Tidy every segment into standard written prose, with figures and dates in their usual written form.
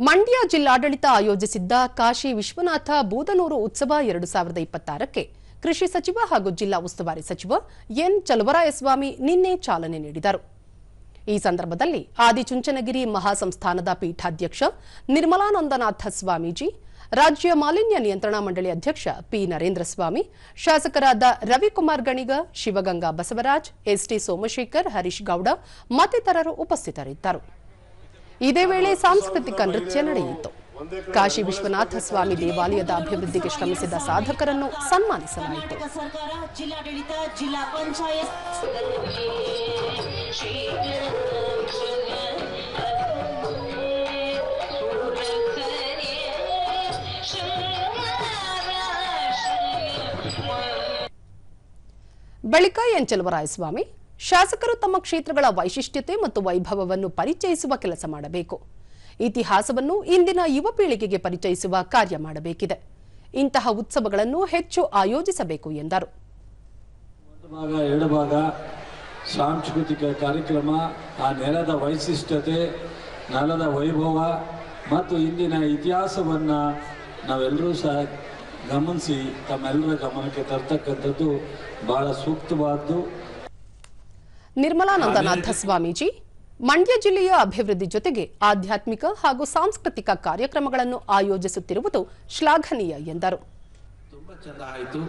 ಮಂಡ್ಯ ಜಿಲ್ಲಾಡಳಿತ ಆಯೋಜಿಸಿದ್ದ ಕಾಶಿ ವಿಶ್ವನಾಥ ಬೂದನೂರು ಉತ್ಸವ 2026ಕ್ಕೆ ಕೃಷಿ ಸಚಿವ ಹಾಗೂ ಜಿಲ್ಲಾ ಉಸ್ತುವಾರಿ ಸಚಿವ ಎನ್ ಚಲುವರಾಯಸ್ವಾಮಿ ನಿನ್ನೆ ಚಾಲನೆ ನೀಡಿದರು. ಈ ಸಂದರ್ಭದಲ್ಲಿ ಆದಿಚುಂಚನಗಿರಿ ಮಹಾಸಂಸ್ಥಾನದ ಪೀಠಾಧ್ಯಕ್ಷ ನಿರ್ಮಲಾನಂದನಾಥ ಸ್ವಾಮೀಜಿ, ರಾಜ್ಯ ಮಾಲಿನ್ಯ ನಿಯಂತ್ರಣ ಮಂಡಳಿ ಅಧ್ಯಕ್ಷ ಪಿ ನರೇಂದ್ರ ಸ್ವಾಮಿ, ಶಾಸಕರಾದ ರವಿಕುಮಾರ್ ಗಣಿಗ, ಶಿವಗಂಗಾ ಬಸವರಾಜ್, ಎಸ್ಟಿ ಸೋಮಶೇಖರ್, ಹರೀಶ್ ಗೌಡ ಮತ್ತಿತರರು ಉಪಸ್ಥಿತರಿದ್ದರು. ಇದೇ ವೇಳೆ ಸಾಂಸ್ಕೃತಿಕ ನೃತ್ಯ ನಡೆಯಿತು. ಕಾಶಿ ವಿಶ್ವನಾಥ ಸ್ವಾಮಿ ದೇವಾಲಯದ ಅಭಿವೃದ್ಧಿಗೆ ಶ್ರಮಿಸಿದ ಸಾಧಕರನ್ನು ಸನ್ಮಾನಿಸಲಾಯಿತು. ಬಳಿಕ ಎನ್ ಚಲುವರಾಯಸ್ವಾಮಿ, ಶಾಸಕರು ತಮ್ಮ ಕ್ಷೇತ್ರಗಳ ವೈಶಿಷ್ಟ್ಯತೆ ಮತ್ತು ವೈಭವವನ್ನು ಪರಿಚಯಿಸುವ ಕೆಲಸ ಮಾಡಬೇಕು. ಇತಿಹಾಸವನ್ನು ಇಂದಿನ ಯುವ ಪೀಳಿಗೆಗೆ ಪರಿಚಯಿಸುವ ಕಾರ್ಯ ಮಾಡಬೇಕಿದೆ. ಇಂತಹ ಉತ್ಸವಗಳನ್ನು ಹೆಚ್ಚು ಆಯೋಜಿಸಬೇಕು ಎಂದರು. ಎರಡು ಭಾಗ ಸಾಂಸ್ಕೃತಿಕ ಕಾರ್ಯಕ್ರಮ, ಆ ನೆಲದ ವೈಶಿಷ್ಟ್ಯತೆ, ನೆಲದ ವೈಭವ ಮತ್ತು ಇಂದಿನ ಇತಿಹಾಸವನ್ನು ನಾವೆಲ್ಲರೂ ಸಹ ಗಮನಿಸಿ ತಮ್ಮೆಲ್ಲರ ಗಮನಕ್ಕೆ ತರ್ತಕ್ಕಂಥದ್ದು ಬಹಳ ಸೂಕ್ತವಾದ್ದು. ನಿರ್ಮಲಾನಂದನಾಥ ಸ್ವಾಮೀಜಿ, ಮಂಡ್ಯ ಜಿಲ್ಲೆಯ ಅಭಿವೃದ್ಧಿ ಜೊತೆಗೆ ಆಧ್ಯಾತ್ಮಿಕ ಹಾಗೂ ಸಾಂಸ್ಕೃತಿಕ ಕಾರ್ಯಕ್ರಮಗಳನ್ನು ಆಯೋಜಿಸುತ್ತಿರುವುದು ಶ್ಲಾಘನೀಯ ಎಂದರು. ತುಂಬಾ ಚಂದ ಆಯಿತು.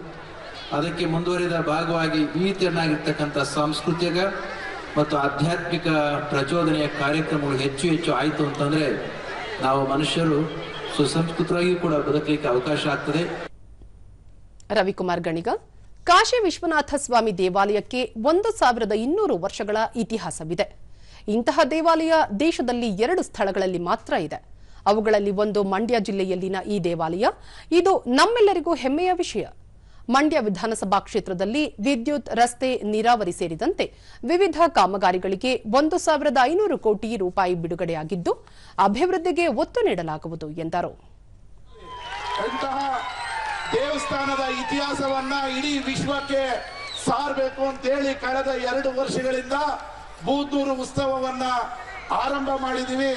ಅದಕ್ಕೆ ಮುಂದುವರಿದ ಭಾಗವಾಗಿ ವಿವಿಧನಾಗಿರ್ತಕ್ಕಂಥ ಸಾಂಸ್ಕೃತಿಕ ಮತ್ತು ಆಧ್ಯಾತ್ಮಿಕ ಪ್ರಚೋದನೆಯ ಕಾರ್ಯಕ್ರಮಗಳು ಹೆಚ್ಚು ಆಯಿತು ಅಂತಂದ್ರೆ ನಾವು ಮನುಷ್ಯರು ಸುಸಂಸ್ಕೃತರಾಗಿ ಕೂಡ ಬದುಕಲಿಕ್ಕೆ ಅವಕಾಶ ಆಗ್ತದೆ. ರವಿಕುಮಾರ್ ಗಣಿಗ, ಕಾಶಿ ವಿಶ್ವನಾಥ ಸ್ವಾಮಿ ದೇವಾಲಯಕ್ಕೆ 1200 ವರ್ಷಗಳ ಇತಿಹಾಸವಿದೆ. ಇಂತಹ ದೇವಾಲಯ ದೇಶದಲ್ಲಿ 2 ಸ್ಥಳಗಳಲ್ಲಿ ಮಾತ್ರ ಇದೆ. ಅವುಗಳಲ್ಲಿ ಒಂದು ಮಂಡ್ಯ ಜಿಲ್ಲೆಯಲ್ಲಿನ ಈ ದೇವಾಲಯ. ಇದು ನಮ್ಮೆಲ್ಲರಿಗೂ ಹೆಮ್ಮೆಯ ವಿಷಯ. ಮಂಡ್ಯ ವಿಧಾನಸಭಾ ಕ್ಷೇತ್ರದಲ್ಲಿ ವಿದ್ಯುತ್, ರಸ್ತೆ, ನೀರಾವರಿ ಸೇರಿದಂತೆ ವಿವಿಧ ಕಾಮಗಾರಿಗಳಿಗೆ 1500 ಕೋಟಿ ರೂಪಾಯಿ ಬಿಡುಗಡೆಯಾಗಿದ್ದು, ಅಭಿವೃದ್ಧಿಗೆ ಒತ್ತು ನೀಡಲಾಗುವುದು ಎಂದರು. ದೇವಸ್ಥಾನದ ಇತಿಹಾಸವನ್ನ ಇಡೀ ವಿಶ್ವಕ್ಕೆ ಸಾರಬೇಕು ಅಂತೇಳಿ ಕಳೆದ 2 ವರ್ಷಗಳಿಂದ ಬೂದನೂರು ಉತ್ಸವವನ್ನ ಆರಂಭ ಮಾಡಿದೀವಿ.